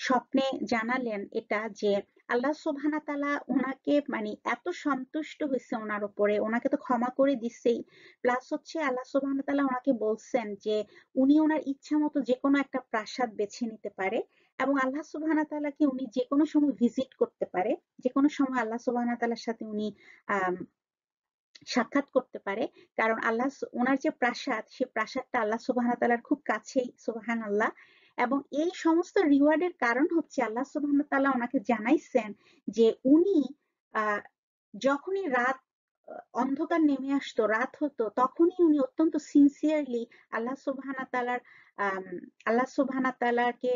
স্বপ্নে জানালেন এটা যে আল্লাহ সুবহানাহু ওয়া তাআলা ওনাকে মানে এত সন্তুষ্ট হয়েছে ওনার উপরে, ওনাকে তো ক্ষমা করে দিছেই, প্লাস হচ্ছে আল্লাহ সুবহানাহু ওয়া তাআলা ওনাকে বলছেন যে উনি ওনার ইচ্ছা মতো যে কোনো একটা প্রাসাদ বেছে নিতে পারে এবং আল্লাহ সুবহানাহু ওয়া তাআলাকে উনি যে কোনো সময় ভিজিট করতে পারে, যে কোনো সময় আল্লাহ সুবহানাহু ওয়া তাআলার সাথে উনি আহ সাক্ষাৎ করতে পারে। কারণ আল্লাহ ওনার যে প্রাসাদ, সে প্রাসাদটা আল্লাহ সুবহানাহু ওয়া তাআলার খুব কাছেই, সুবহানাল্লাহ। এবং এই সমস্ত রিওয়ার্ডের কারণ হচ্ছে আল্লাহ সুবহানাহু ওয়া তাআলা ওনাকে জানাইছেন যে উনি আহ যখনই রাত অন্ধকার নেমে আসতো, রাত হতো, তখনই উনি অত্যন্ত সিনসিয়ারলি আল্লাহ সুবহানাহু ওয়া তাআলার আল্লাহ সুবহানাহু ওয়া তাআলাকে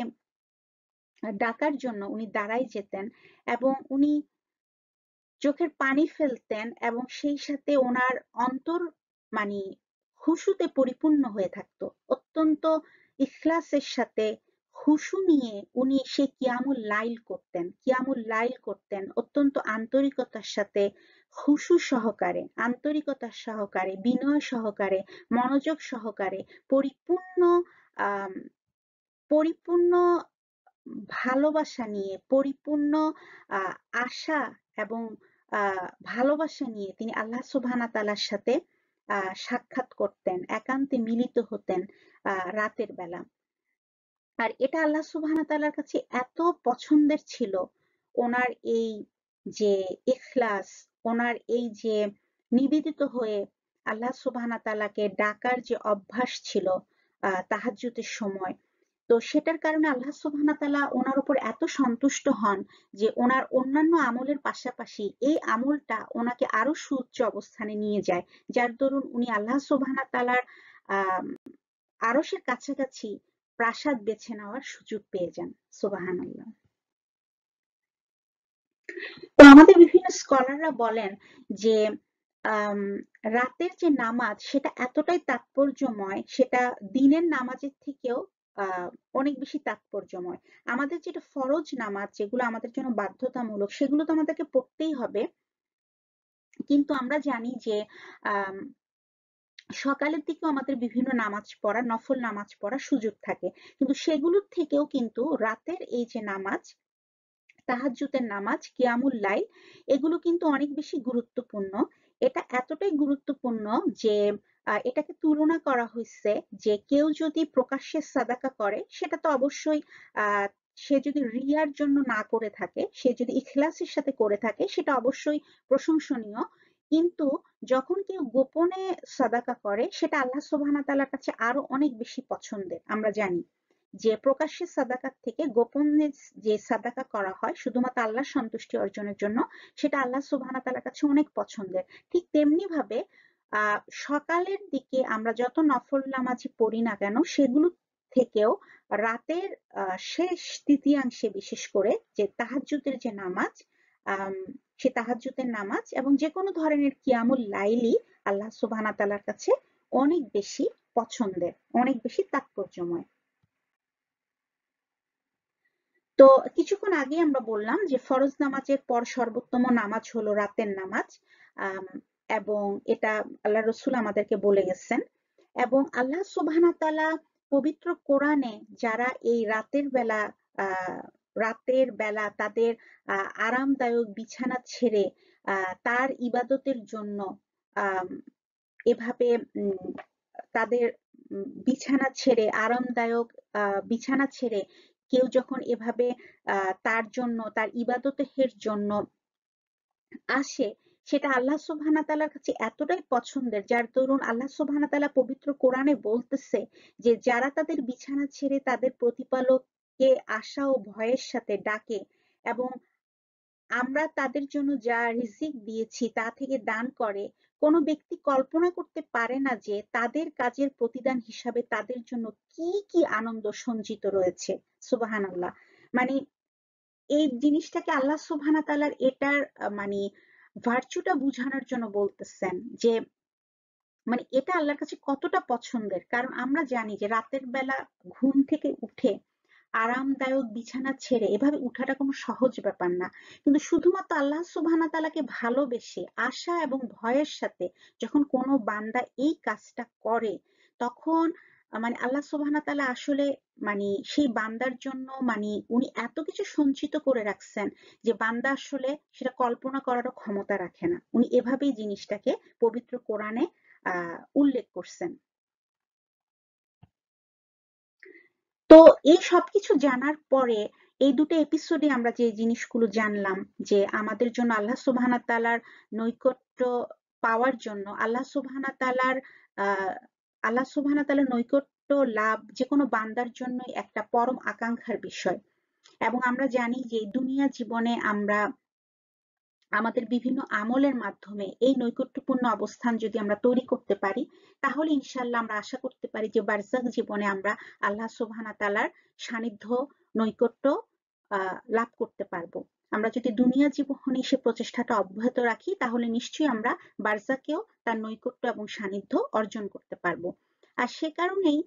ডাকার জন্য উনি দাঁড়াই যেতেন এবং উনি চোখের পানি ফেলতেন এবং সেই সাথে ওনার অন্তর মানে খুশুতে পরিপূর্ণ হয়ে থাকতো। অত্যন্ত ইখলাসের সাথে খুশু নিয়ে উনি সেই কিয়ামুল লাইল করতেন অত্যন্ত আন্তরিকতার সাথে, খুশু সহকারে, আন্তরিকতার সহকারে, বিনয় সহকারে, মনোযোগ সহকারে, পরিপূর্ণ আহ পরিপূর্ণ ভালোবাসা নিয়ে, পরিপূর্ণ আহ আশা এবং ভালোবাসা নিয়ে তিনি আল্লাহ সুবহানাহু ওয়া তাআলার সাথে সাক্ষাৎ করতেন, একান্তে মিলিত হতেন রাতের বেলা। আর এটা আল্লাহ সুবহানাহু ওয়া তাআলার কাছে এত পছন্দের ছিল, ওনার এই যে ইখলাস, ওনার এই যে নিবেদিত হয়ে আল্লাহ সুবহানাহু ওয়া তাআলাকে ডাকার যে অভ্যাস ছিল তাহাজ্জুদের সময়। তো সেটার কারণে আল্লাহ সুবহানাহু ওয়া তাআলা ওনার উপর এত সন্তুষ্ট হন যে ওনার অন্যান্য আমলের পাশাপাশি এই আমলটা ওনাকে আরো সুউচ্চ অবস্থানে নিয়ে যায়, যার দরুন উনি আল্লাহ সুবহানাহু ওয়া তাআলার আহ আরশের কাছাকাছি প্রাসাদ বেছে নেওয়ার সুযোগ পেয়ে যান। সুবহানাল্লাহ। তো আমাদের বিভিন্ন স্কলাররা বলেন যে আম, রাতের যে নামাজ সেটা এতটাই তাৎপর্যময়, সেটা দিনের নামাজের থেকেও আহ অনেক বেশি তাৎপর্যময়। আমাদের যেটা ফরজ নামাজ, যেগুলো আমাদের জন্য বাধ্যতামূলক, সেগুলো তো আমাদেরকে পড়তেই হবে। কিন্তু আমরা জানি যে আহ সকালের দিকেও আমাদের বিভিন্ন নামাজ পড়া, নফল নামাজ পড়ার সুযোগ থাকে, কিন্তু সেগুলোর থেকেও কিন্তু রাতের এই যে নামাজ, তাহাজ্জুদের নামাজ, কিয়ামুল লাইল, এগুলো কিন্তু অনেক বেশি গুরুত্বপূর্ণ। এটা এতটাই গুরুত্বপূর্ণ যে এটাকে তুলনা করা হয়েছে যে কেউ যদি প্রকাশ্যে সাদাকা করে সেটা তো অবশ্যই আহ সে যদি রিয়ার জন্য না করে থাকে, সে যদি ইখলাসের সাথে করে থাকে, সেটা অবশ্যই প্রশংসনীয়। কিন্তু যখন কেউ গোপনে সাদাকা করে সেটা আল্লাহ সুবহানাহু ওয়া তাআলার কাছে আরো অনেক বেশি পছন্দের। আমরা জানি যে প্রকাশ্যে সাদাকার থেকে গোপনে যে সাদাকা করা হয় শুধুমাত্র আল্লাহর সন্তুষ্টি অর্জনের জন্য, সেটা আল্লাহ সুবহানাহু ওয়া তাআলার কাছে অনেক পছন্দের। ঠিক তেমনি ভাবে সকালের দিকে আমরা যত নফল নামাজই পড়ি না কেন, সেগুলো থেকেও রাতের শেষ তৃতীয়াংশে বিশেষ করে যে তাহাজ্জুদের যে নামাজ, সে তাহাজ্জুদের নামাজ এবং যে কোনো ধরনের কিয়ামুল লাইলই আল্লাহ সুবহানাহু ওয়া তাআলার কাছে অনেক বেশি পছন্দের, অনেক বেশি তাৎপর্যময়। তো কিছুক্ষণ আগে আমরা বললাম যে ফরজ নামাজের পর সর্বোত্তম নামাজ হলো রাতের নামাজ, এবং এটা আল্লাহ রসুল আমাদেরকে বলে গেছেন। এবং আল্লাহ সুবহানাহু ওয়া তাআলা পবিত্র কোরআনে যারা এই রাতের বেলা তাদের আরামদায়ক বিছানা ছেড়ে তার ইবাদতের জন্য এভাবে তাদের বিছানা ছেড়ে আরামদায়ক বিছানা ছেড়ে কেউ যখন এভাবে তার জন্য তার ইবাদতের জন্য আসে, সেটা আল্লাহ সুবহানাহু ওয়া তাআলার কাছে এতটাই পছন্দের, যার দরুন আল্লাহ সুবহানাহু ওয়া তাআলা পবিত্র কোরআনে বলতেছে যে যারা তাদের বিছানা ছেড়ে তাদের প্রতিপালককে আশা ও ভয়ের সাথে ডাকে এবং আমরা তাদের জন্য যা রিজিক দিয়েছি তা থেকে দান করে, কোনো ব্যক্তি কল্পনা করতে পারে না যে তাদের কাজের প্রতিদান হিসাবে তাদের জন্য কি কি আনন্দ সঞ্চিত রয়েছে। সুবহানাল্লাহ। মানে এই জিনিসটাকে আল্লাহ সুবহানাহু ওয়া তাআলার এটার মানে ভার্চুটা বুঝানোর জন্য বলতেছেন যে মানে এটা আল্লাহর কাছে কতটা পছন্দের। কারণ আমরা জানি যে রাতের বেলা ঘুম থেকে উঠে আরামদায়ক বিছানা ছেড়ে এভাবে উঠাটা কোনো সহজ ব্যাপার না। কিন্তু শুধুমাত্র আল্লাহ সুবহানাহু ওয়া তাআলাকে ভালোবেসে আশা এবং ভয়ের সাথে যখন কোনো বান্দা এই কাজটা করে, তখন মানে আল্লাহ সুবহানাহু ওয়া তাআলা আসলে মানে সেই বান্দার জন্য মানে উনি এত কিছু সঞ্চিত করে রাখছেন যে বান্দা আসলে সেটা কল্পনা করারও ক্ষমতা রাখে না। উনি এভাবেই জিনিসটাকে পবিত্র কোরআনে উল্লেখ করছেন। তো এই সবকিছু জানার পরে এই দুটো এপিসোডে আমরা যে জিনিসগুলো জানলাম যে আমাদের জন্য আল্লাহ সুবহানাহু ওয়া তাআলার নৈকট্য পাওয়ার জন্য আল্লাহ সুবহানাহু ওয়া তাআলার নৈকট্য লাভ যে কোনো বান্দার জন্যই একটা পরম আকাঙ্ক্ষার বিষয়। এবং আমরা জানি যে দুনিয়া জীবনে আমরা আমাদের বিভিন্ন আমলের মাধ্যমে এই নৈকট্যপূর্ণ অবস্থান যদি আমরা তৈরি করতে পারি, তাহলে ইনশাআল্লাহ আমরা আশা করতে পারি যে বারজাখ জীবনে আমরা আল্লাহ সুবহানাহু ওয়া তাআলার সান্নিধ্য, নৈকট্য লাভ করতে পারবো। আমরা যদি দুনিয়া জীবনে সে প্রচেষ্টাটা অব্যাহত রাখি, তাহলে নিশ্চয়ই আমরা বারজাখেও তার নৈকট্য এবং সান্নিধ্য অর্জন করতে পারবো। আর সে কারণেই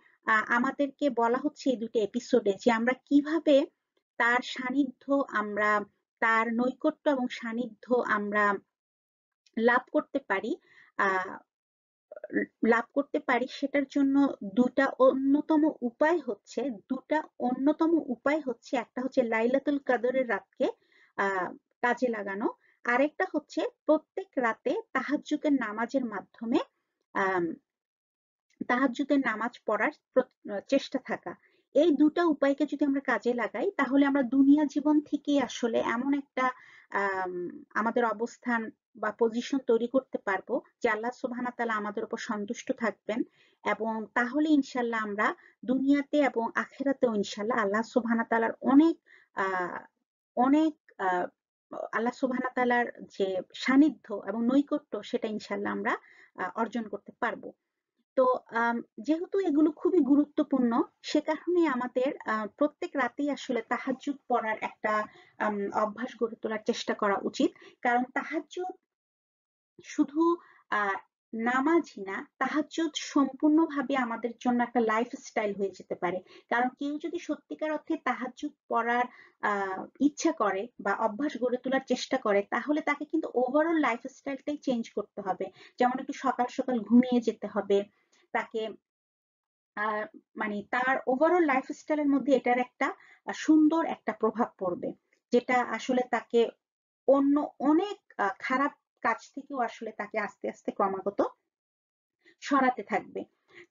আমাদেরকে বলা হচ্ছে এই দুটো এপিসোডে যে আমরা কিভাবে তার সান্নিধ্য, আমরা তার নৈকট্য এবং সান্নিধ্য আমরা লাভ করতে পারি। আহ লাভ করতে পারি সেটার জন্য দুটা অন্যতম উপায় হচ্ছে একটা হচ্ছে লাইলাতুল কদরের রাতকে কাজে লাগানো, আরেকটা হচ্ছে প্রত্যেক রাতে তাহাজ্জুদের নামাজের মাধ্যমে আহ তাহাজ্জুদের নামাজ পড়ার চেষ্টা থাকা। এই দুটা উপায়কে যদি আমরা কাজে লাগাই, তাহলে আমরা দুনিয়া জীবন থেকে আসলে এমন একটা আমাদের অবস্থান বা পজিশন তৈরি করতে পারবো যে আল্লাহ সুবহানাহু ওয়া তাআলা আমাদের উপর সন্তুষ্ট থাকবেন। এবং তাহলে ইনশাআল্লাহ আমরা দুনিয়াতে এবং আখিরাতেও ইনশাআল্লাহ আল্লাহ সুবহানাহু ওয়া তাআলার অনেক আল্লাহ সুবহানাহু ওয়া তাআলার যে সান্নিধ্য এবং নৈকট্য সেটা ইনশাআল্লাহ আমরা অর্জন করতে পারবো। তো যেহেতু এগুলো খুবই গুরুত্বপূর্ণ, সে কারণে আমাদের প্রত্যেক রাতেই আসলে তাহাজ্জুদ পড়ার একটা অভ্যাস গড়ে তোলার চেষ্টা করা উচিত। কারণ তাহাজ্জুদ শুধু নামাজই না, তাহাজ্জুদ সম্পূর্ণভাবে আমাদের জন্য একটা লাইফস্টাইল হয়ে যেতে পারে। কারণ কেউ যদি সত্যিকার অর্থে তাহাজ্জুদ পড়ার ইচ্ছা করে বা অভ্যাস গড়ে তোলার চেষ্টা করে, তাহলে তাকে কিন্তু ওভারঅল লাইফস্টাইলটাই চেঞ্জ করতে হবে। যেমন একটু সকাল সকাল ঘুমিয়ে যেতে হবে তাকে, মানে তার ওভারঅল লাইফস্টাইলের মধ্যে এটার একটা সুন্দর একটা প্রভাব পড়বে, যেটা আসলে তাকে অন্য অনেক খারাপ কাজ থেকেও আসলে তাকে আস্তে আস্তে ক্রমাগত সরাতে থাকবে।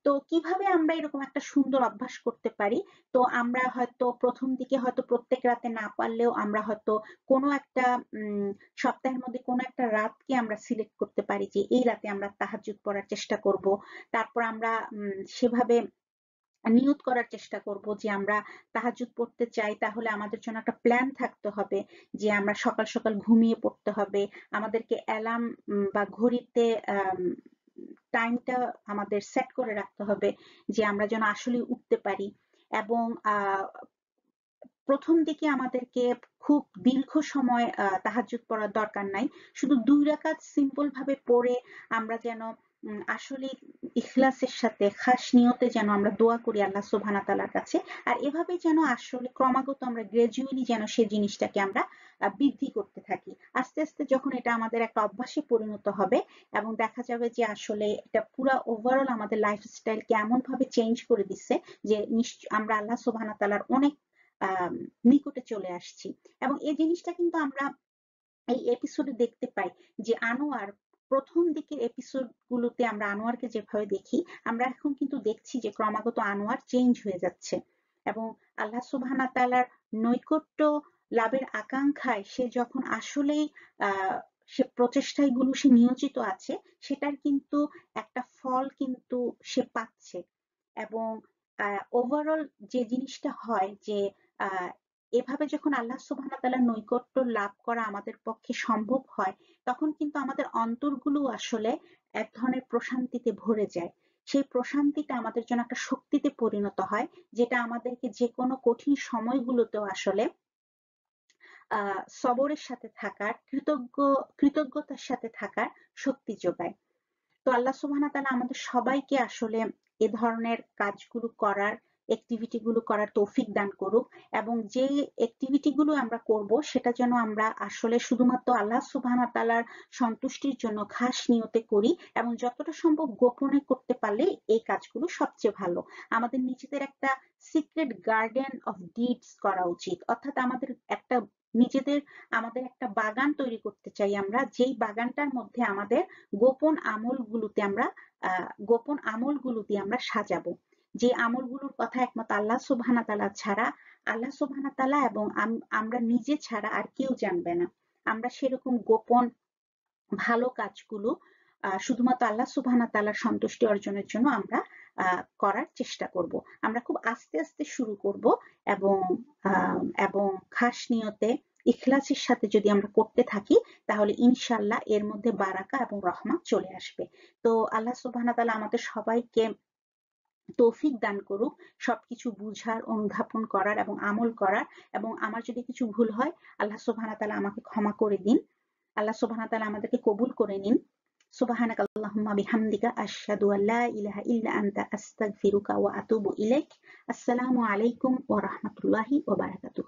তো কিভাবে আমরা এরকম একটা সুন্দর অভ্যাস করতে পারি? তো আমরা হয়তো প্রথম দিকে হয়তো প্রত্যেক রাতে না পারলেও আমরা হয়তো কোনো একটা সপ্তাহের মধ্যে কোনো একটা রাতকে আমরা সিলেক্ট করতে পারি যে এই রাতে আমরা তাহাজ্জুদ পড়ার চেষ্টা করব। তারপর আমরা সেভাবে নিয়ত করার চেষ্টা করব যে আমরা তাহাজ্জুদ পড়তে চাই, তাহলে আমাদের জন্য একটা প্ল্যান থাকতে হবে যে আমরা সকাল সকাল ঘুমিয়ে পড়তে হবে, আমাদেরকে অ্যালার্ম বা ঘড়িতে টাইমটা আমাদের সেট করে রাখতে হবে যে আমরা যেন আসলে উঠতে পারি। এবং প্রথম দিকে আমাদেরকে খুব দীর্ঘ সময় তাহাজ্জুদ পড়ার দরকার নাই, শুধু 2 রাকাত সিম্পল ভাবে পড়ে আমরা যেন আসলে ইখলাসের সাথে খাস নিয়তে যেন আমরা দোয়া করি আল্লাহ সুবহানাহু ওয়া তাআলার কাছে। আর এভাবে যেন আসলে ক্রমাগত আমরা গ্রাজুয়ালি যেন সেই জিনিসটাকে আমরা বৃদ্ধি করতে থাকি। আস্তে আস্তে যখন এটা আমাদের একটা অভ্যাসে পরিণত হবে এবং দেখা যাবে যে আসলে এটা পুরা ওভারঅল আমাদের লাইফস্টাইলকে এমন ভাবে চেঞ্জ করে দিচ্ছে যে আমরা আল্লাহ সুবহানাহু ওয়া তাআলার অনেক নিকটে চলে আসছি। এবং এই জিনিসটা কিন্তু আমরা এই এপিসোডে দেখতে পাই যে আনোয়ার প্রথম দিকের এপিসোড গুলোতে আমরা আনোয়ারকে যেভাবে দেখি, আমরা এখন কিন্তু দেখছি যে ক্রমাগত আনোয়ার চেঞ্জ হয়ে যাচ্ছে এবং আল্লাহ সুবহানাহু ওয়া তাআলার নৈকট্য লাভের আকাঙ্ক্ষায় সে যখন আসলেই সে প্রচেষ্টাগুলো সে নিয়োজিত আছে, সেটার কিন্তু একটা ফল কিন্তু সে পাচ্ছে। এবং ওভারঅল যে জিনিসটা হয় যে এভাবে যখন আল্লাহ সুবহানাহু ওয়া তাআলার নৈকট্য লাভ করা আমাদের পক্ষে সম্ভব হয়, তখন কিন্তু আমাদের অন্তরগুলো আসলে এক ধরনের প্রশান্তিতে ভরে যায়। সেই প্রশান্তিটা আমাদের জন্য একটা শক্তিতে পরিণত হয়, যেটা আমাদেরকে যে কোনো কঠিন সময়গুলোতেও আসলে সবরের সাথে থাকার, কৃতজ্ঞতার সাথে থাকার শক্তি যোগায়। তো আল্লাহ সুবহানাহু ওয়া তাআলা আমাদের সবাইকে আসলে এ ধরনের কাজগুলো করার, অ্যাক্টিভিটি গুলো করার তৌফিক দান করুক। এবং যে অ্যাক্টিভিটি গুলো আমরা করব সেটা যেন আমরা আসলে শুধুমাত্র আল্লাহ সুবহানাহু ওয়া তাআলার সন্তুষ্টির জন্য খাস নিয়তে করি এবং যতটা সম্ভব গোপনে করতে পারলে এই কাজগুলো সবচেয়ে ভালো। আমাদের নিজেদের একটা সিক্রেট গার্ডেন অফ ডিডস করা উচিত, অর্থাৎ আমাদের একটা বাগান তৈরি করতে চাই আমরা, যেই বাগানটার মধ্যে আমাদের গোপন আমলগুলো দিয়ে আমরা সাজাবো। যে আমলগুলোর কথা একমাত্র আল্লাহ সুবহানাহু ওয়া তাআলা ছাড়া, আল্লাহ সুবহানাহু ওয়া তাআলা এবং আমরা নিজে ছাড়া আর কেউ জানবে না। আমরা সেরকম গোপন ভালো কাজগুলো শুধুমাত্র আল্লাহ সুবহানাহু ওয়া তাআলার সন্তুষ্টি অর্জনের জন্য আমরা করার চেষ্টা করব। আমরা খুব আস্তে আস্তে শুরু করব এবং এবং খাস নিয়তে ইখলাসের সাথে যদি আমরা করতে থাকি, তাহলে ইনশাআল্লাহ এর মধ্যে বারাকা এবং রহমত চলে আসবে। তো আল্লাহ সুবহানাহু ওয়া তাআলা আমাদের সবাইকে তৌফিক দান করুক সবকিছু বুঝার, অনুধাবন করার এবং আমল করার। এবং আমার যদি কিছু ভুল হয়, আল্লাহ সুবহানাহু ওয়া তাআলা আমাকে ক্ষমা করে দিন। আল্লাহ সুবহানাহু ওয়া তাআলা আমাদেরকে কবুল করে নিন। সুবহানাকা আল্লাহুম্মা বিহামদিকা আশহাদু আল্লা ইলাহা ইল্লা আনতা আস্তাগফিরুকা ওয়া আতুবু ইলাইক। আসসালামু আলাইকুম ওয়া রাহমাতুল্লাহি ওয়া বারাকাতুহু।